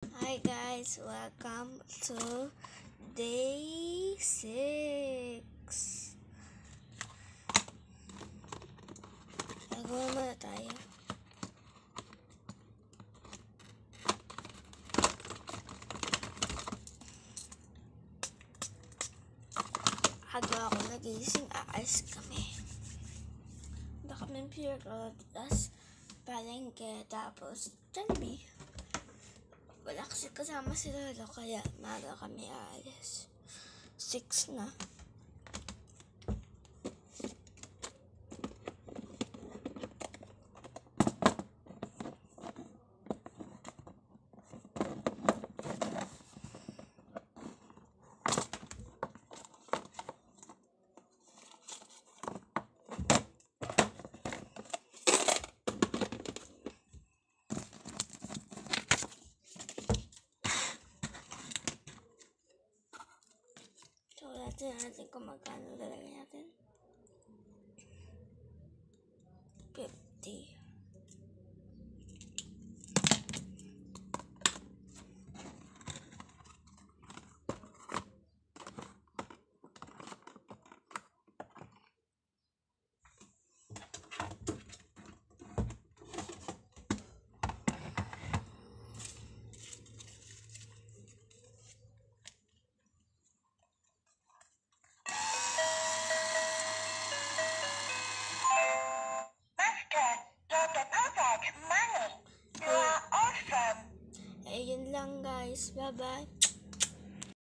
Hi guys, welcome to day 6. Nagawa muna tayo. Aga ako nagising, aalis kami. Punta kami Pure Gold, tapos palengke, tapos Jollibee. Wala kasi kasama si Lolo, kaya maaga kami aalis. 6 na. So, natin kung magkano lalagay natin. 50. Ayun lang guys, bye bye.